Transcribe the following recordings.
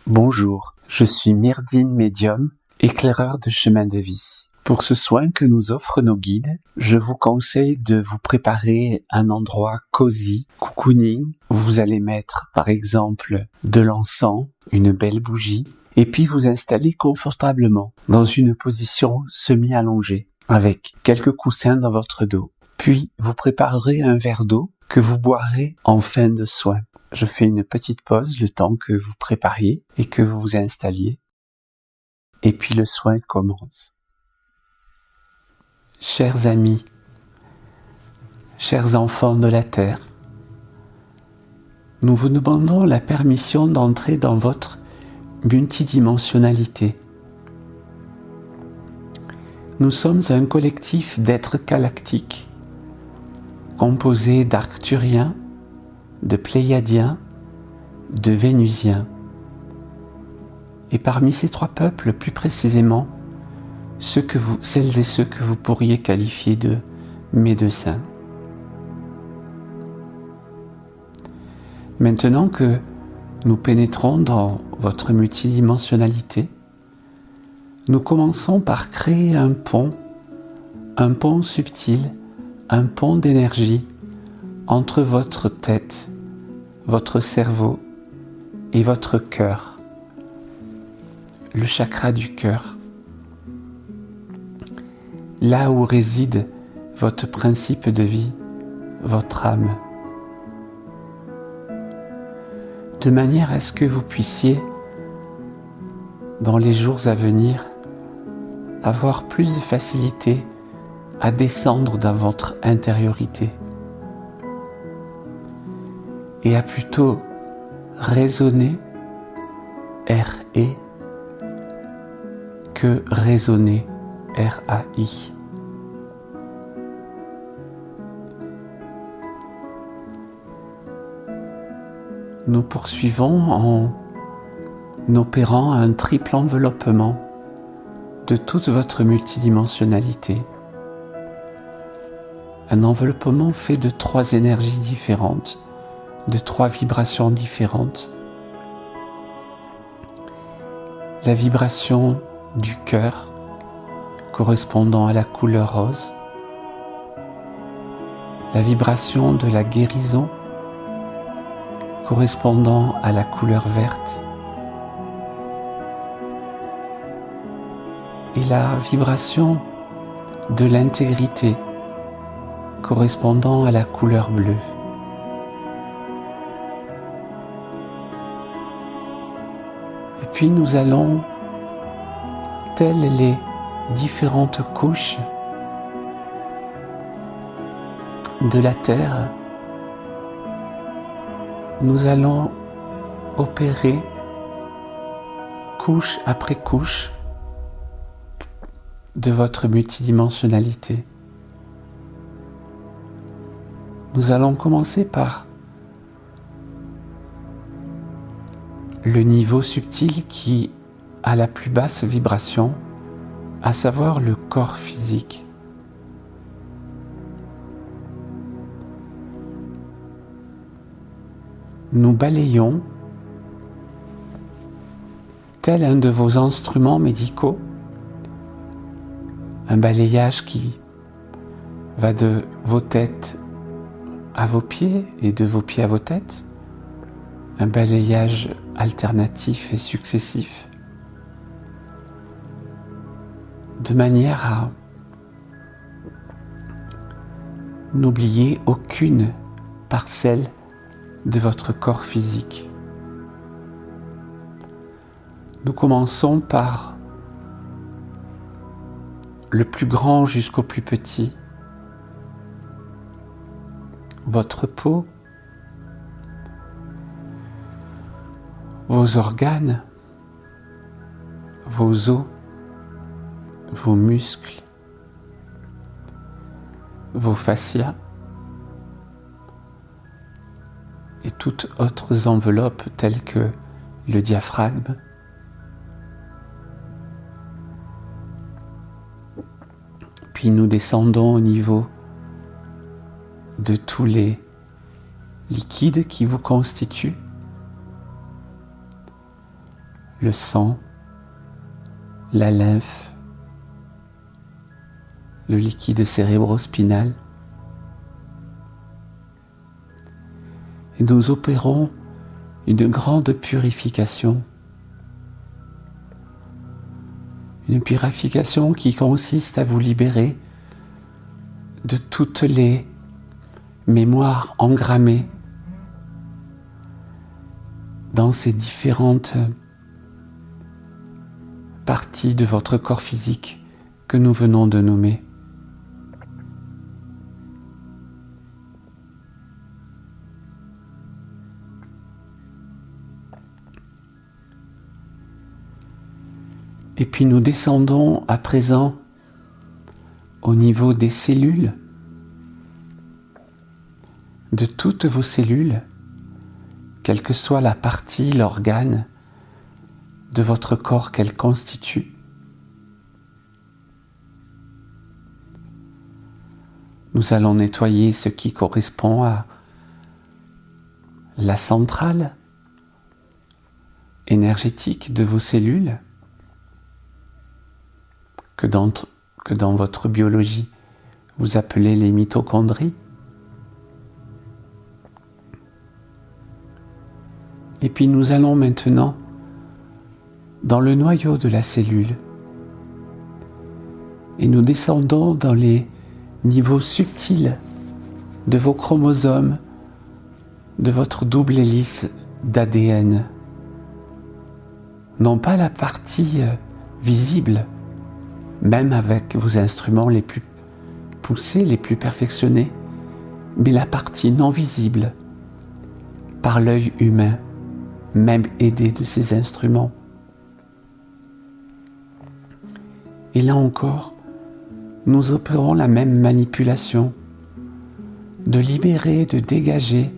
Bonjour, je suis Myrdine Médium, éclaireur de chemin de vie. Pour ce soin que nous offrent nos guides, je vous conseille de vous préparer un endroit cosy, cocooning. Vous allez mettre par exemple de l'encens, une belle bougie, et puis vous installer confortablement dans une position semi-allongée, avec quelques coussins dans votre dos. Puis vous préparerez un verre d'eau que vous boirez en fin de soin. Je fais une petite pause le temps que vous prépariez et que vous vous installiez. Et puis le soin commence. Chers amis, chers enfants de la Terre, nous vous demandons la permission d'entrer dans votre multidimensionnalité. Nous sommes un collectif d'êtres galactiques, composé d'Arcturiens, de Pléiadiens, de Vénusiens. Et parmi ces trois peuples, plus précisément, celles et ceux que vous pourriez qualifier de médecins. Maintenant que nous pénétrons dans votre multidimensionnalité, nous commençons par créer un pont subtil, un pont d'énergie entre votre tête, votre cerveau et votre cœur, le chakra du cœur, là où réside votre principe de vie, votre âme, de manière à ce que vous puissiez, dans les jours à venir, avoir plus de facilité à descendre dans votre intériorité et à plutôt raisonner, R-E, que raisonner, R-A-I. Nous poursuivons en opérant un triple enveloppement de toute votre multidimensionnalité. Un enveloppement fait de 3 énergies différentes, de 3 vibrations différentes. La vibration du cœur, correspondant à la couleur rose. La vibration de la guérison, correspondant à la couleur verte. Et la vibration de l'intégrité, correspondant à la couleur bleue. Et puis nous allons, telles les différentes couches de la Terre, nous allons opérer couche après couche de votre multidimensionnalité. Nous allons commencer par le niveau subtil qui a la plus basse vibration, à savoir le corps physique. Nous balayons, tel un de vos instruments médicaux, un balayage qui va de vos têtes à vos pieds et de vos pieds à vos têtes, un balayage alternatif et successif, de manière à n'oublier aucune parcelle de votre corps physique. Nous commençons par le plus grand jusqu'au plus petit, votre peau, vos organes, vos os, vos muscles, vos fascias et toutes autres enveloppes telles que le diaphragme, puis nous descendons au niveau de tous les liquides qui vous constituent, le sang, la lymphe, le liquide cérébro-spinal. Et nous opérons une grande purification. Une purification qui consiste à vous libérer de toutes les mémoires engrammées dans ces différentes parties de votre corps physique que nous venons de nommer. Et puis nous descendons à présent au niveau des cellules, de toutes vos cellules, quelle que soit la partie, l'organe de votre corps qu'elle constitue. Nous allons nettoyer ce qui correspond à la centrale énergétique de vos cellules, que dans votre biologie vous appelez les mitochondries. Et puis nous allons maintenant dans le noyau de la cellule et nous descendons dans les niveaux subtils de vos chromosomes, de votre double hélice d'ADN. Non pas la partie visible, même avec vos instruments les plus poussés, les plus perfectionnés, mais la partie non visible par l'œil humain, même aidé de ces instruments. Et là encore, nous opérons la même manipulation de libérer, de dégager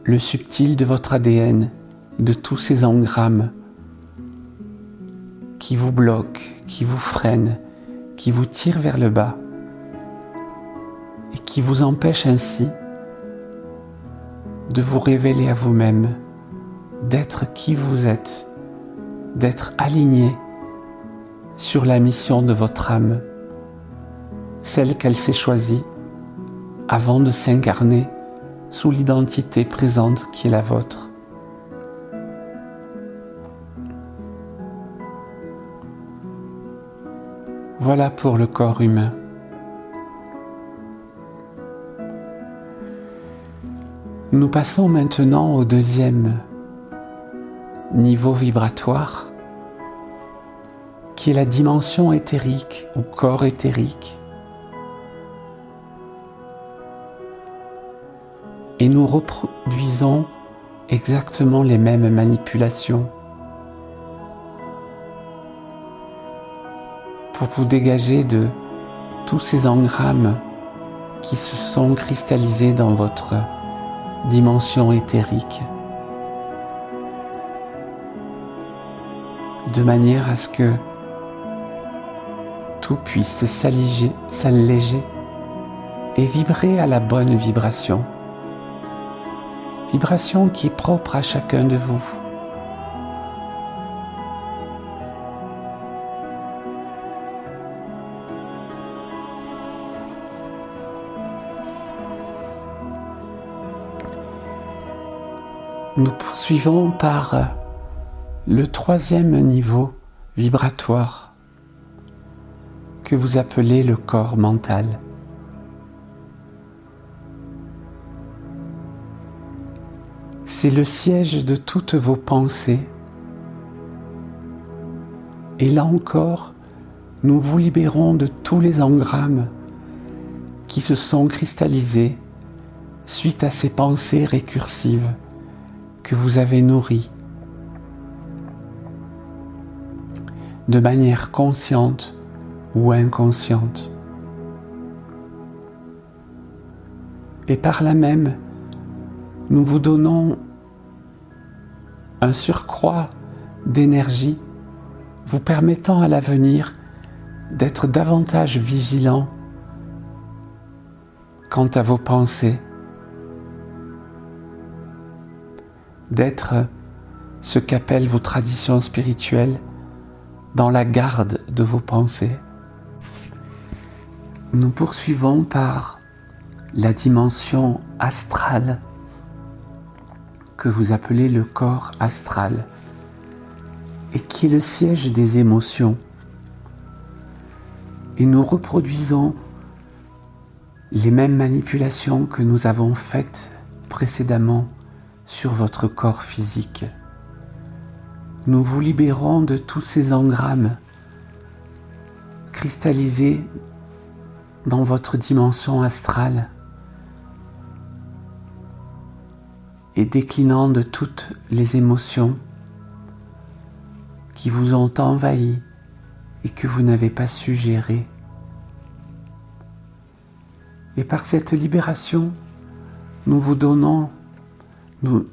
le subtil de votre ADN, de tous ces engrammes qui vous bloquent, qui vous freinent, qui vous tirent vers le bas et qui vous empêchent ainsi de vous révéler à vous-même, d'être qui vous êtes, d'être aligné sur la mission de votre âme, celle qu'elle s'est choisie avant de s'incarner sous l'identité présente qui est la vôtre. Voilà pour le corps humain. Nous passons maintenant au deuxième niveau vibratoire, qui est la dimension éthérique ou corps éthérique. Et nous reproduisons exactement les mêmes manipulations pour vous dégager de tous ces engrammes qui se sont cristallisés dans votre dimension éthérique, de manière à ce que tout puisse s'alléger et vibrer à la bonne vibration, vibration qui est propre à chacun de vous. Nous poursuivons par le troisième niveau vibratoire que vous appelez le corps mental. C'est le siège de toutes vos pensées. Et là encore, nous vous libérons de tous les engrammes qui se sont cristallisés suite à ces pensées récursives que vous avez nourries de manière consciente ou inconsciente. Et par là même, nous vous donnons un surcroît d'énergie vous permettant à l'avenir d'être davantage vigilant quant à vos pensées, d'être ce qu'appellent vos traditions spirituelles dans la garde de vos pensées. Nous poursuivons par la dimension astrale que vous appelez le corps astral et qui est le siège des émotions. Et nous reproduisons les mêmes manipulations que nous avons faites précédemment sur votre corps physique. Nous vous libérons de tous ces engrammes cristallisés dans votre dimension astrale et déclinant de toutes les émotions qui vous ont envahi et que vous n'avez pas su gérer. Et par cette libération, nous vous donnons, nous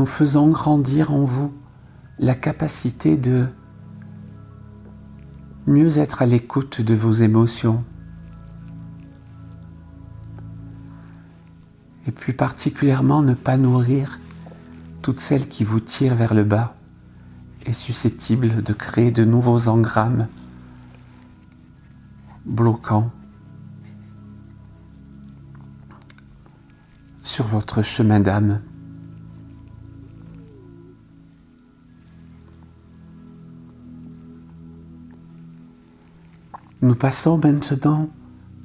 faisons grandir en vous la capacité de mieux être à l'écoute de vos émotions. Et plus particulièrement ne pas nourrir toutes celles qui vous tirent vers le bas et susceptibles de créer de nouveaux engrammes bloquants sur votre chemin d'âme. Nous passons maintenant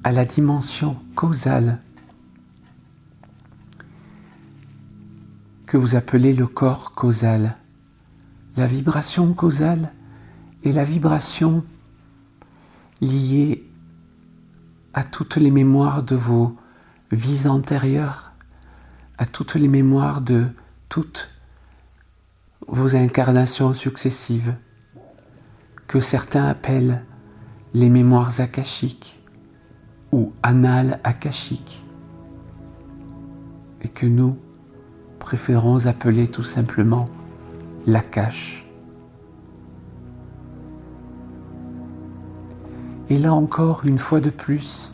à la dimension causale que vous appelez le corps causal. La vibration causale est la vibration liée à toutes les mémoires de vos vies antérieures, à toutes les mémoires de toutes vos incarnations successives, que certains appellent les mémoires akashiques ou annales akashiques, et que nous préférons appeler tout simplement l'Akash. Et là encore, une fois de plus,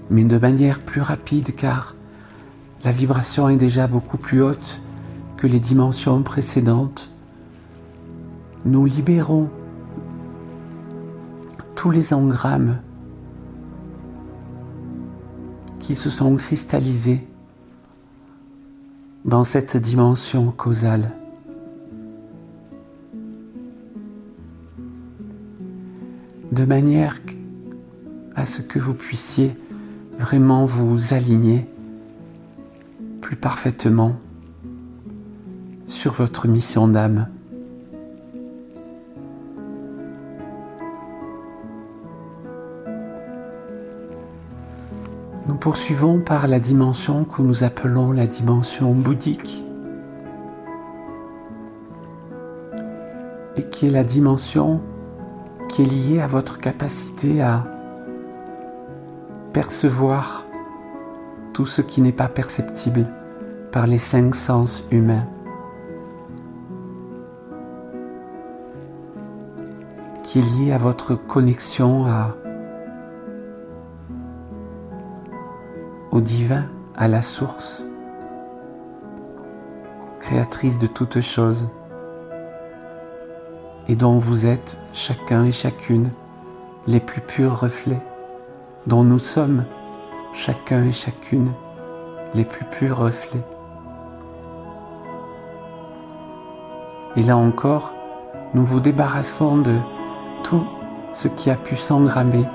mais de manière plus rapide car la vibration est déjà beaucoup plus haute que les dimensions précédentes, nous libérons tous les engrammes qui se sont cristallisés dans cette dimension causale. De manière à ce que vous puissiez vraiment vous aligner plus parfaitement sur votre mission d'âme. Nous poursuivons par la dimension que nous appelons la dimension bouddhique et qui est la dimension qui est liée à votre capacité à percevoir tout ce qui n'est pas perceptible par les 5 sens humains. Qui est liée à votre connexion au divin, à la source, créatrice de toutes choses, et dont vous êtes chacun et chacune les plus purs reflets, dont nous sommes chacun et chacune les plus purs reflets. Et là encore, nous vous débarrassons de tout ce qui a pu s'engrammer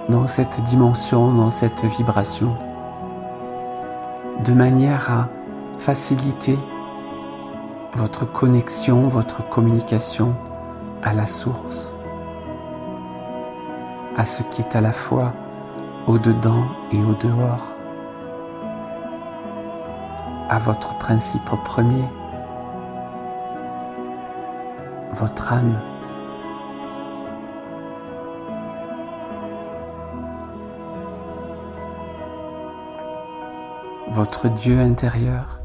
dans cette dimension, dans cette vibration, de manière à faciliter votre connexion, votre communication à la source, à ce qui est à la fois au-dedans et au-dehors, à votre principe premier, votre âme. Votre Dieu intérieur,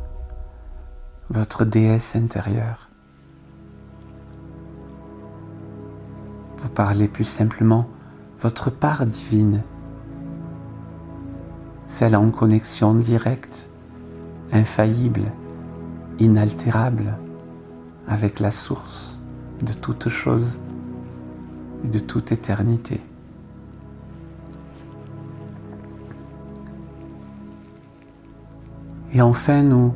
votre déesse intérieure. Pour parler plus simplement, votre part divine, celle en connexion directe infaillible, inaltérable, avec la source de toute chose et de toute éternité. Et enfin, nous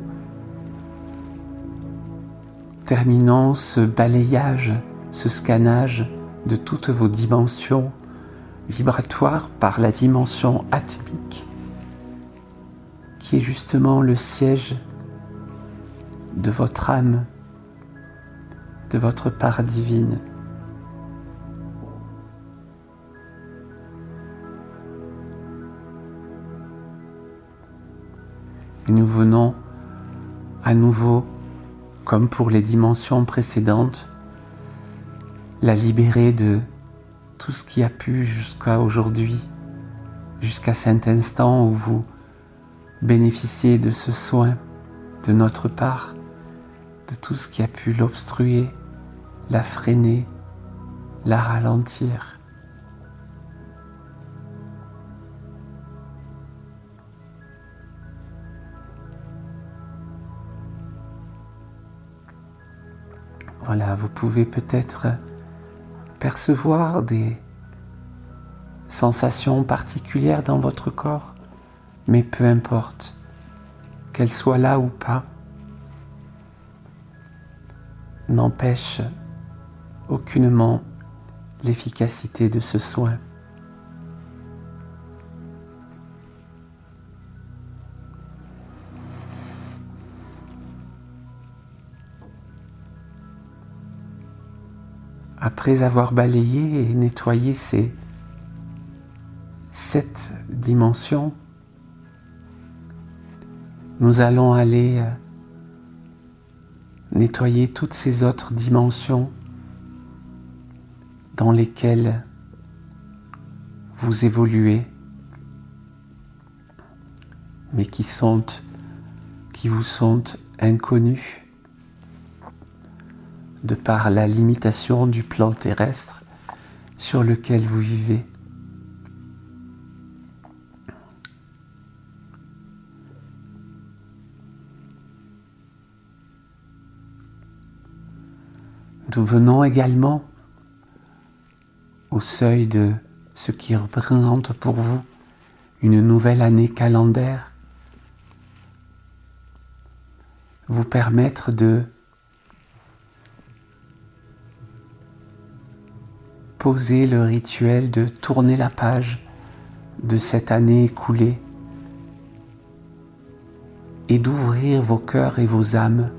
terminons ce balayage, ce scannage de toutes vos dimensions vibratoires par la dimension atmique, qui est justement le siège de votre âme, de votre part divine. Et nous venons à nouveau, comme pour les dimensions précédentes, la libérer de tout ce qui a pu jusqu'à aujourd'hui, jusqu'à cet instant où vous bénéficiez de ce soin de notre part, de tout ce qui a pu l'obstruer, la freiner, la ralentir. Voilà, vous pouvez peut-être percevoir des sensations particulières dans votre corps, mais peu importe, qu'elles soient là ou pas, n'empêche aucunement l'efficacité de ce soin. Après avoir balayé et nettoyé ces 7 dimensions, nous allons aller nettoyer toutes ces autres dimensions dans lesquelles vous évoluez, mais qui vous sont inconnues de par la limitation du plan terrestre sur lequel vous vivez. Nous venons également au seuil de ce qui représente pour vous une nouvelle année calendaire, vous permettre de poser le rituel de tourner la page de cette année écoulée et d'ouvrir vos cœurs et vos âmes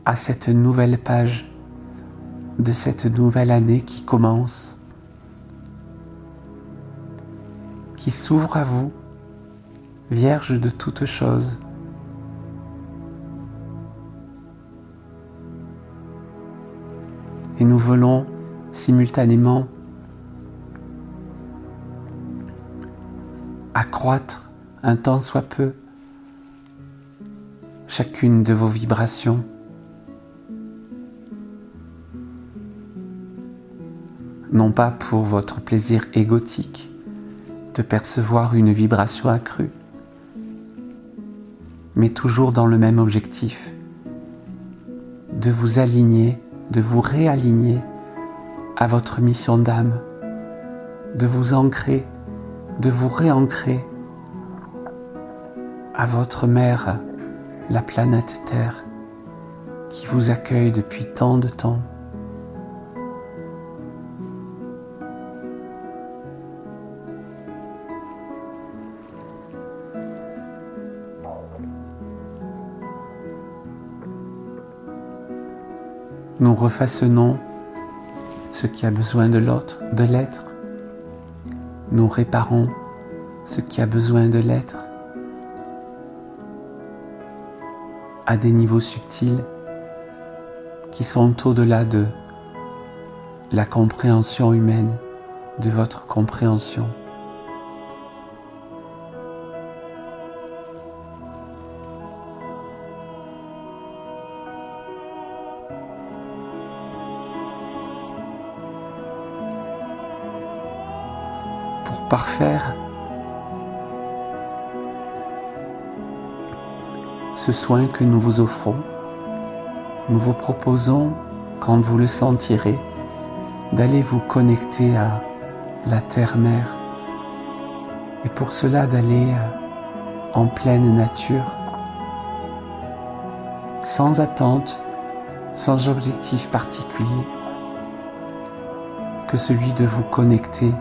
à cette nouvelle page de cette nouvelle année qui commence, qui s'ouvre à vous, vierge de toutes choses. Et nous voulons simultanément accroître un tant soit peu chacune de vos vibrations. Non pas pour votre plaisir égotique de percevoir une vibration accrue, mais toujours dans le même objectif, de vous aligner, de vous réaligner à votre mission d'âme, de vous ancrer, de vous réancrer à votre mère, la planète Terre, qui vous accueille depuis tant de temps. Nous refaçonnons ce qui a besoin de l'être. Nous réparons ce qui a besoin de l'être à des niveaux subtils qui sont au-delà de la compréhension humaine, de votre compréhension. Parfaire ce soin que nous vous offrons. Nous vous proposons, quand vous le sentirez, d'aller vous connecter à la terre-mère et pour cela d'aller en pleine nature, sans attente, sans objectif particulier, que celui de vous connecter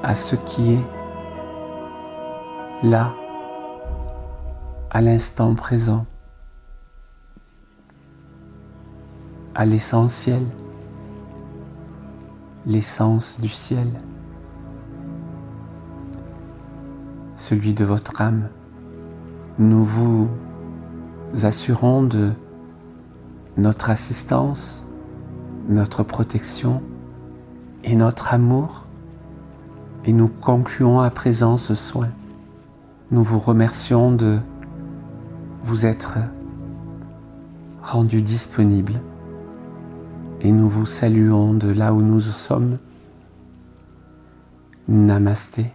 à ce qui est là, à l'instant présent, à l'essentiel, l'essence du ciel, celui de votre âme. Nous vous assurons de notre assistance, notre protection et notre amour, et nous concluons à présent ce soin. Nous vous remercions de vous être rendu disponible et nous vous saluons de là où nous sommes. Namasté.